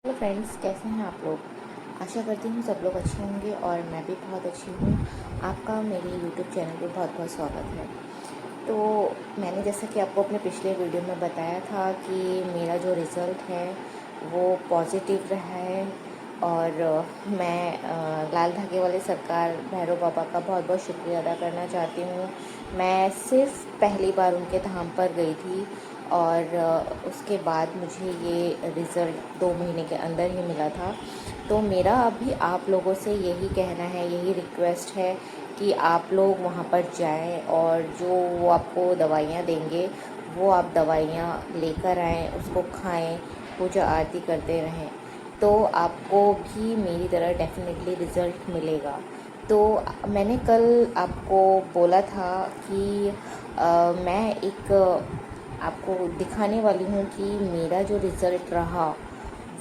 Hello friends, कैसे हैं आप लोग। आशा करती हूँ सब लोग अच्छे होंगे और मैं भी बहुत अच्छी हूँ। आपका मेरे यूट्यूब चैनल पे बहुत बहुत स्वागत है। तो मैंने जैसा कि आपको अपने पिछले वीडियो में बताया था कि मेरा जो रिज़ल्ट है वो पॉजिटिव रहा है। और मैं लाल धागे वाले सरकार भैरव बाबा का बहुत बहुत शुक्रिया अदा करना चाहती हूँ। मैं सिर्फ पहली बार उनके धाम पर गई थी और उसके बाद मुझे ये रिज़ल्ट 2 महीने के अंदर ही मिला था। तो मेरा अभी आप लोगों से यही कहना है, यही रिक्वेस्ट है कि आप लोग वहाँ पर जाएं और जो वो आपको दवाइयाँ देंगे वो आप दवाइयाँ लेकर आएँ, उसको खाएं, पूजा आरती करते रहें। तो आपको भी मेरी तरह डेफ़िनेटली रिज़ल्ट मिलेगा। तो मैंने कल आपको बोला था कि मैं एक आपको दिखाने वाली हूँ कि मेरा जो रिज़ल्ट रहा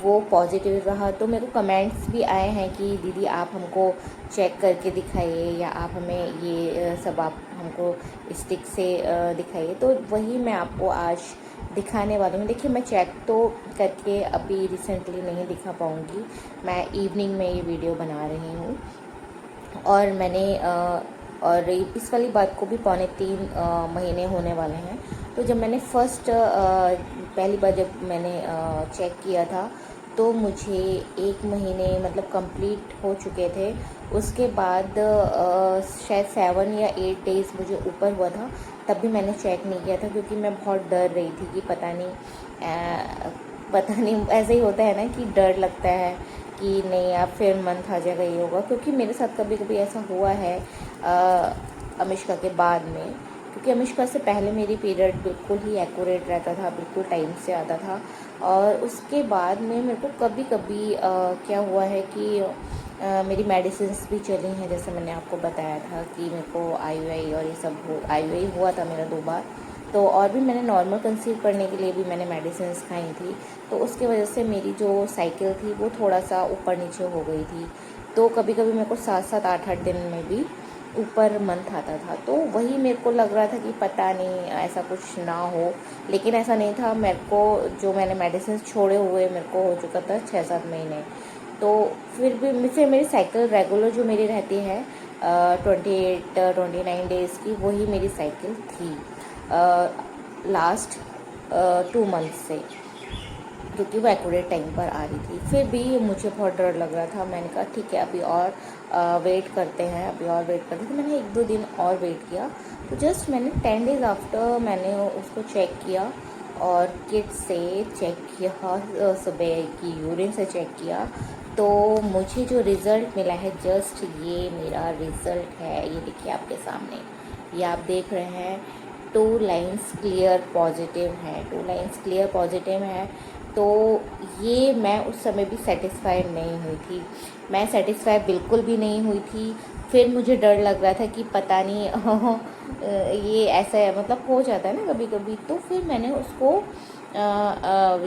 वो पॉजिटिव रहा। तो मेरे को कमेंट्स भी आए हैं कि दीदी आप हमको चेक करके दिखाइए या आप हमें ये सब आप हमको स्टिक से दिखाइए। तो वही मैं आपको आज दिखाने वाली हूँ। देखिए, मैं चेक तो करके अभी रिसेंटली नहीं दिखा पाऊँगी, मैं इवनिंग में ये वीडियो बना रही हूँ। और मैंने और इस वाली बात को भी 3.25 महीने होने वाले हैं। तो जब मैंने पहली बार जब मैंने चेक किया था तो मुझे 1 महीने मतलब कंप्लीट हो चुके थे। उसके बाद शायद 7 या 8 डेज़ मुझे ऊपर हुआ था, तब भी मैंने चेक नहीं किया था क्योंकि मैं बहुत डर रही थी कि पता नहीं ऐसे ही होता है ना कि डर लगता है कि नहीं आप फिर मंथ आ जाएगा, ये होगा। क्योंकि मेरे साथ कभी कभी ऐसा हुआ है अनुष्का के बाद में, क्योंकि अनुष्का से पहले मेरी पीरियड बिल्कुल ही एक्यूरेट रहता था, बिल्कुल टाइम से आता था। और उसके बाद में मेरे को कभी कभी क्या हुआ है कि मेरी मेडिसिन्स भी चली हैं। जैसे मैंने आपको बताया था कि मेरे को IUI और ये सब IUI हुआ था मेरा 2 बार। तो और भी मैंने नॉर्मल कंसीव करने के लिए भी मैंने मेडिसिन्स खाई थी। तो उसके वजह से मेरी जो साइकिल थी वो थोड़ा सा ऊपर नीचे हो गई थी। तो कभी कभी मेरे को 7-7 8-8 दिन में भी ऊपर मंथ आता था। तो वही मेरे को लग रहा था कि पता नहीं ऐसा कुछ ना हो, लेकिन ऐसा नहीं था। मेरे को जो मैंने मेडिसिन छोड़े हुए मेरे को हो चुका था 6-7 महीने। तो फिर मेरी साइकिल रेगुलर जो मेरी रहती है 28-29 डेज़ की, वही मेरी साइकिल थी लास्ट 2 मंथ से, क्योंकि वो एक्यूरेट टाइम पर आ रही थी। फिर भी मुझे बहुत डर लग रहा था। मैंने कहा ठीक है, अभी और वेट करते हैं, अभी और वेट करते हैं। तो मैंने 1-2 दिन और वेट किया। तो जस्ट मैंने 10 डेज़ आफ्टर मैंने उसको चेक किया और किट से चेक किया, सुबह की यूरिन से चेक किया। तो मुझे जो रिज़ल्ट मिला है, जस्ट ये मेरा रिज़ल्ट है। ये देखिए आपके सामने, ये आप देख रहे हैं, 2 लाइन्स क्लियर पॉजिटिव है, 2 लाइन्स क्लियर पॉजिटिव है। तो ये मैं उस समय भी सेटिस्फाइड नहीं हुई थी, मैं सेटिस्फाइड बिल्कुल भी नहीं हुई थी। फिर मुझे डर लग रहा था कि पता नहीं ये ऐसा है, मतलब हो जाता है ना कभी कभी। तो फिर मैंने उसको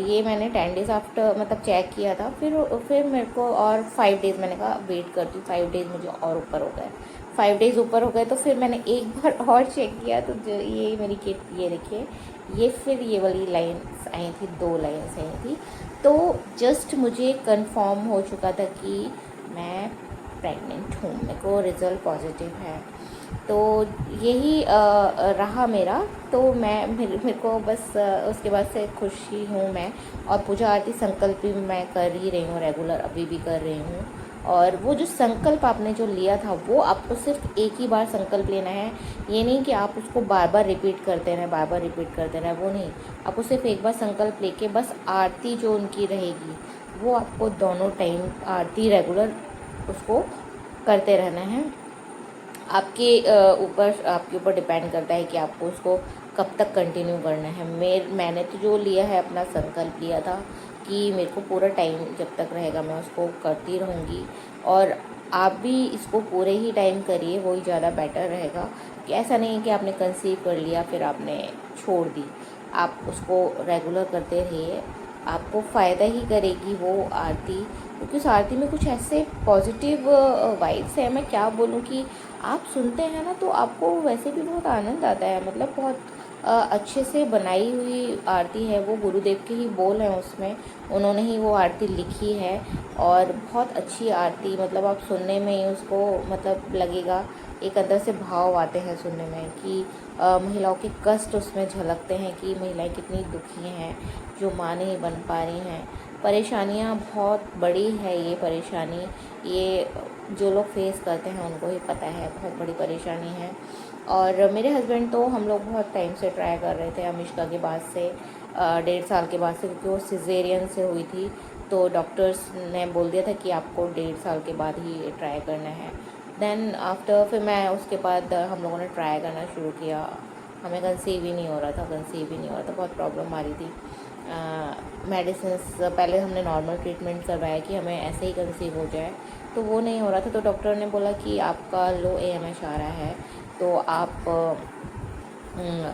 ये मैंने 10 डेज़ आफ्टर मतलब चेक किया था। फिर मेरे को और 5 डेज़ मैंने कहा वेट करती हूँ। 5 डेज़ मुझे और ऊपर हो गए, 5 डेज़ ऊपर हो गए। तो फिर मैंने एक बार और चेक किया। तो जो ये मेरी किट, ये देखिए, ये फिर ये वाली लाइन्स आई थी, 2 लाइन्स आई थी। तो जस्ट मुझे कंफर्म हो चुका था कि मैं प्रेग्नेंट हूँ, मेरे को रिज़ल्ट पॉजिटिव है। तो यही रहा मेरा। तो मेरे को बस उसके बाद से खुशी हूँ मैं। और पूजा आरती संकल्प भी मैं कर ही रही हूँ रेगुलर, अभी भी कर रही हूँ। और वो जो संकल्प आपने जो लिया था वो आपको सिर्फ एक ही बार संकल्प लेना है। ये नहीं कि आप उसको बार बार रिपीट करते रहें, बार बार रिपीट करते रहें, वो नहीं। आपको सिर्फ एक बार संकल्प लेके बस आरती जो उनकी रहेगी वो आपको दोनों टाइम आरती रेगुलर उसको करते रहना है। आपके ऊपर डिपेंड करता है कि आपको उसको कब तक कंटिन्यू करना है। मैंने तो जो लिया है, अपना संकल्प लिया था कि मेरे को पूरा टाइम जब तक रहेगा मैं उसको करती रहूँगी। और आप भी इसको पूरे ही टाइम करिए, वही ज़्यादा बेटर रहेगा। कि ऐसा नहीं है कि आपने कंसीव कर लिया फिर आपने छोड़ दी, आप उसको रेगुलर करते रहिए। आपको फ़ायदा ही करेगी वो आरती, क्योंकि उस आरती में कुछ ऐसे पॉजिटिव वाइब्स हैं, मैं क्या बोलूँ कि आप सुनते हैं ना तो आपको वैसे भी बहुत आनंद आता है। मतलब बहुत अच्छे से बनाई हुई आरती है, वो गुरुदेव के ही बोल हैं उसमें, उन्होंने ही वो आरती लिखी है। और बहुत अच्छी आरती, मतलब आप सुनने में ही उसको मतलब लगेगा, एक अंदर से भाव आते हैं सुनने में कि महिलाओं के कष्ट उसमें झलकते हैं कि महिलाएं कितनी दुखी हैं, जो माँ नहीं बन पा रही हैं। परेशानियाँ बहुत बड़ी है, ये परेशानी ये जो लोग फेस करते हैं उनको ही पता है, बहुत बड़ी परेशानी है। और मेरे हस्बैंड तो हम लोग बहुत टाइम से ट्राई कर रहे थे अनुष्का के बाद से, 1.5 साल के बाद से, क्योंकि वो सिजेरियन से हुई थी, तो डॉक्टर्स ने बोल दिया था कि आपको 1.5 साल के बाद ही ट्राई करना है। देन आफ्टर फिर मैं उसके बाद हम लोगों ने ट्राई करना शुरू किया। हमें कंसीव ही नहीं हो रहा था, कंसीव ही नहीं हो रहा था, बहुत प्रॉब्लम आ रही थी। मेडिसिन पहले हमने नॉर्मल ट्रीटमेंट करवाया कि हमें ऐसे ही कंसीव हो जाए, तो वो नहीं हो रहा था। तो डॉक्टर ने बोला कि आपका लो AMH आ रहा है, तो आप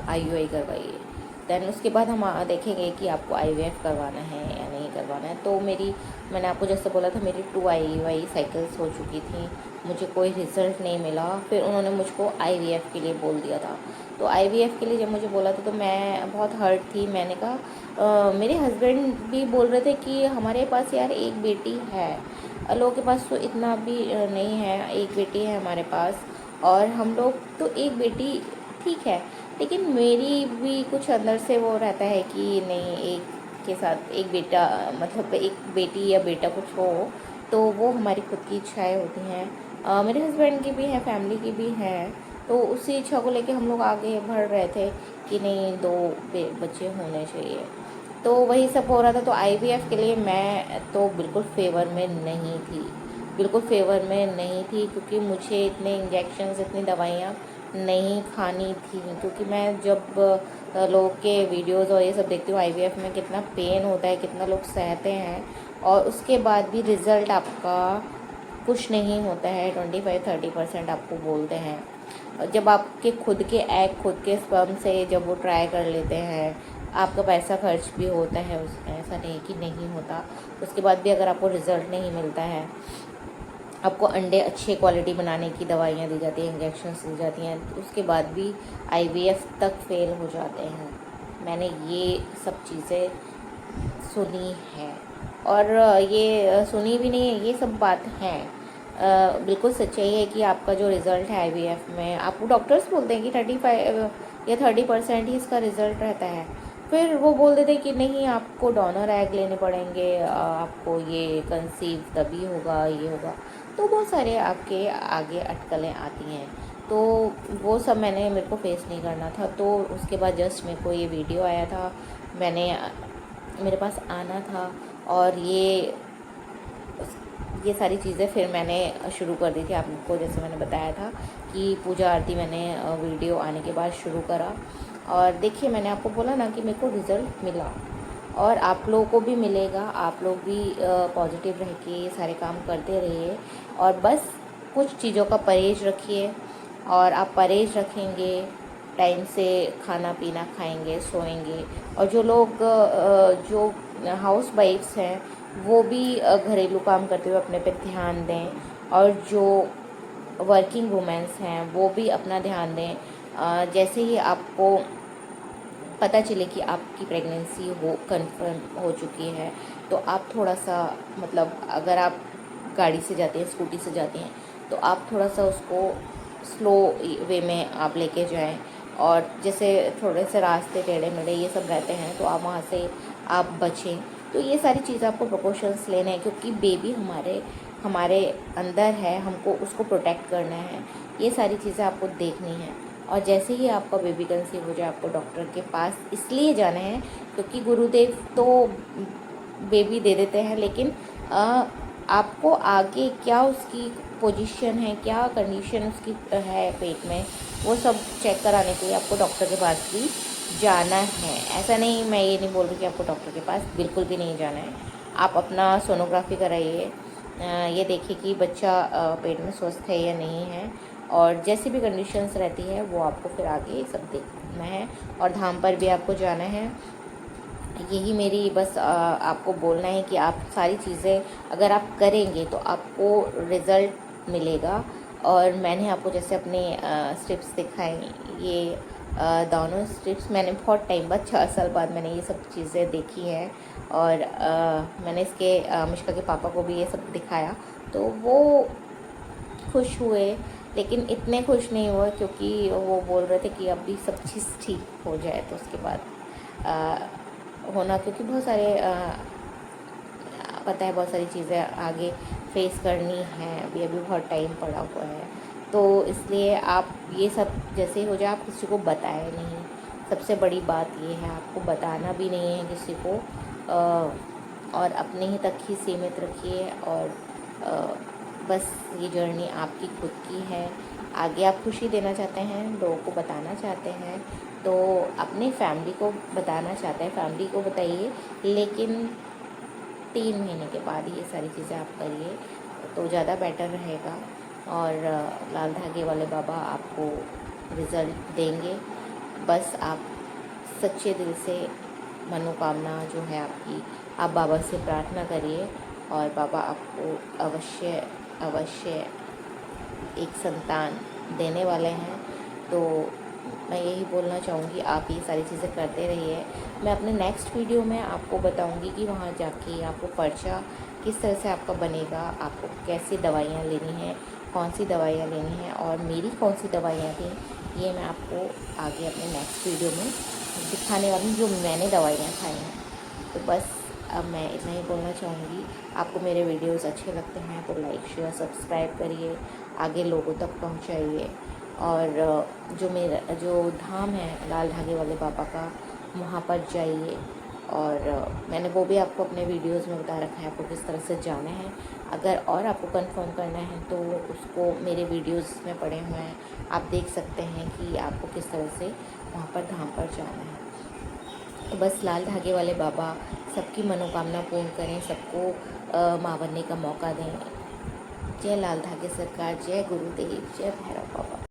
IUI करवाइए। दैन उसके बाद हम देखेंगे कि आपको IVF करवाना है या नहीं करवाना है। तो मैंने आपको जैसे बोला था, मेरी 2 IUI साइकिल्स हो चुकी थी, मुझे कोई रिज़ल्ट नहीं मिला। फिर उन्होंने मुझको IVF के लिए बोल दिया था। तो IVF के लिए जब मुझे बोला था तो मैं बहुत हर्ट थी। मैंने कहा मेरे हस्बैंड भी बोल रहे थे कि हमारे पास यार एक बेटी है, लोगों के पास तो इतना भी नहीं है, एक बेटी है हमारे पास, और हम लोग तो एक बेटी ठीक है, लेकिन मेरी भी कुछ अंदर से वो रहता है कि नहीं, एक के साथ एक बेटा, मतलब एक बेटी या बेटा कुछ हो, तो वो हमारी खुद की इच्छाएं होती हैं। मेरे हस्बैंड की भी है, फैमिली की भी है, तो उसी इच्छा को लेके हम लोग आगे बढ़ रहे थे कि नहीं, 2 बच्चे होने चाहिए। तो वही सब हो रहा था। तो IVF के लिए मैं तो बिल्कुल फेवर में नहीं थी, बिल्कुल फेवर में नहीं थी, क्योंकि मुझे इतने इंजेक्शन्स, इतनी दवाइयाँ नहीं खानी थी। क्योंकि मैं जब लोग के वीडियोस और ये सब देखती हूँ, IVF में कितना पेन होता है, कितना लोग सहते हैं, और उसके बाद भी रिज़ल्ट आपका कुछ नहीं होता है। 25-30% आपको बोलते हैं। जब आपके खुद के एग, खुद के स्पर्म से जब वो ट्राई कर लेते हैं, आपका पैसा खर्च भी होता है उसमें, ऐसा नहीं कि नहीं होता। उसके बाद भी अगर आपको रिज़ल्ट नहीं मिलता है, आपको अंडे अच्छे क्वालिटी बनाने की दवाइयाँ दी जाती हैं, इंजेक्शन्स दी जाती हैं, उसके बाद भी IVF तक फेल हो जाते हैं। मैंने ये सब चीज़ें सुनी है, और ये सुनी भी नहीं है, ये सब बात हैं। बिल्कुल सच्चाई है कि आपका जो रिज़ल्ट है IVF में, आपको डॉक्टर्स बोलते हैं कि 35 या 30% ही इसका रिज़ल्ट रहता है। फिर वो बोल देते हैं कि नहीं, आपको डोनर एग लेने पड़ेंगे, आपको ये कंसीव तभी होगा, ये होगा। तो बहुत सारे आपके आगे अटकलें आती हैं। तो वो सब मेरे को फेस नहीं करना था। तो उसके बाद जस्ट मेरे को ये वीडियो आया था, मेरे पास आना था, और ये सारी चीज़ें फिर मैंने शुरू कर दी थी। आपको जैसे मैंने बताया था कि पूजा आरती मैंने वीडियो आने के बाद शुरू करा। और देखिए, मैंने आपको बोला ना कि मेरे को रिज़ल्ट मिला, और आप लोगों को भी मिलेगा। आप लोग भी पॉजिटिव रह के ये सारे काम करते रहिए, और बस कुछ चीज़ों का परहेज़ रखिए। और आप परहेज़ रखेंगे, टाइम से खाना पीना खाएंगे, सोएंगे। और जो लोग जो हाउस वाइफ्स हैं, वो भी घरेलू काम करते हुए अपने पे ध्यान दें, और जो वर्किंग वुमेन्स हैं वो भी अपना ध्यान दें। जैसे ही आपको पता चले कि आपकी प्रेगनेंसी कंफर्म हो चुकी है, तो आप थोड़ा सा, मतलब अगर आप गाड़ी से जाते हैं, स्कूटी से जाते हैं, तो आप थोड़ा सा उसको स्लो वे में आप लेके जाएं। और जैसे थोड़े से रास्ते टेढ़े मेढ़े ये सब रहते हैं, तो आप वहाँ से आप बचें। तो ये सारी चीज़ें आपको प्रिकॉशंस लेने हैं, क्योंकि बेबी हमारे अंदर है, हमको उसको प्रोटेक्ट करना है। ये सारी चीज़ें आपको देखनी है। और जैसे ही आपका बेबी कंसीव हो जाए, आपको डॉक्टर के पास इसलिए जाना है क्योंकि गुरुदेव तो बेबी दे देते हैं, लेकिन आपको आगे क्या उसकी पोजीशन है, क्या कंडीशन उसकी है पेट में, वो सब चेक कराने के लिए आपको डॉक्टर के पास भी जाना है। ऐसा नहीं, मैं ये नहीं बोल रही कि आपको डॉक्टर के पास बिल्कुल भी नहीं जाना है। आप अपना सोनोग्राफी कराइए, ये देखिए कि बच्चा पेट में स्वस्थ है या नहीं है, और जैसी भी कंडीशंस रहती है वो आपको फिर आगे सब देखना है। और धाम पर भी आपको जाना है। यही मेरी बस आपको बोलना है कि आप सारी चीज़ें अगर आप करेंगे तो आपको रिज़ल्ट मिलेगा। और मैंने आपको जैसे अपने स्टेप्स दिखाए, ये दोनों स्ट्रिप्स मैंने बहुत टाइम बाद 4 साल बाद मैंने ये सब चीज़ें देखी हैं। और मैंने इसके अनुष्का के पापा को भी ये सब दिखाया, तो वो खुश हुए, लेकिन इतने खुश नहीं हुए क्योंकि वो बोल रहे थे कि अभी सब चीज़ ठीक हो जाए तो उसके बाद होना, क्योंकि बहुत सारे पता है बहुत सारी चीज़ें आगे फेस करनी है, अभी अभी बहुत टाइम पड़ा हुआ है। तो इसलिए आप ये सब जैसे हो जाए आप किसी को बताएं नहीं। सबसे बड़ी बात ये है, आपको बताना भी नहीं है किसी को, और अपने ही तक ही सीमित रखिए। और बस ये जर्नी आपकी खुद की है। आगे आप खुशी देना चाहते हैं, लोगों को बताना चाहते हैं, तो अपनी फैमिली को बताना चाहते हैं, फैमिली को बताइए, लेकिन 3 महीने के बाद ये सारी चीज़ें आप करिए तो ज़्यादा बेटर रहेगा। और लाल धागे वाले बाबा आपको रिज़ल्ट देंगे। बस आप सच्चे दिल से मनोकामना जो है आपकी, आप बाबा से प्रार्थना करिए और बाबा आपको अवश्य अवश्य एक संतान देने वाले हैं। तो मैं यही बोलना चाहूँगी, आप ये सारी चीज़ें करते रहिए। मैं अपने नेक्स्ट वीडियो में आपको बताऊँगी कि वहाँ जाके आपको पर्चा किस तरह से आपका बनेगा, आपको कैसी दवाइयाँ लेनी हैं, कौन सी दवाइयाँ लेनी हैं, और मेरी कौन सी दवाइयाँ थी, ये मैं आपको आगे अपने नेक्स्ट वीडियो में दिखाने वाली हूँ, जो मैंने दवाइयाँ खाई हैं। तो बस अब मैं इतना ही बोलना चाहूँगी। आपको मेरे वीडियोस अच्छे लगते हैं तो लाइक शेयर सब्सक्राइब करिए, आगे लोगों तक पहुँचाइए। और जो धाम है लाल धागे वाले बाबा का, वहाँ पर जाइए। और मैंने वो भी आपको अपने वीडियोस में बता रखा है आपको किस तरह से जाना है। अगर और आपको कंफर्म करना है तो उसको मेरे वीडियोस में पड़े हुए हैं, आप देख सकते हैं कि आपको किस तरह से वहाँ पर धाम पर जाना है। तो बस लाल धागे वाले बाबा सबकी मनोकामना पूर्ण करें, सबको माँ बनने का मौका दें। जय लाल धागे सरकार, जय गुरुदेव, जय भैरव बाबा।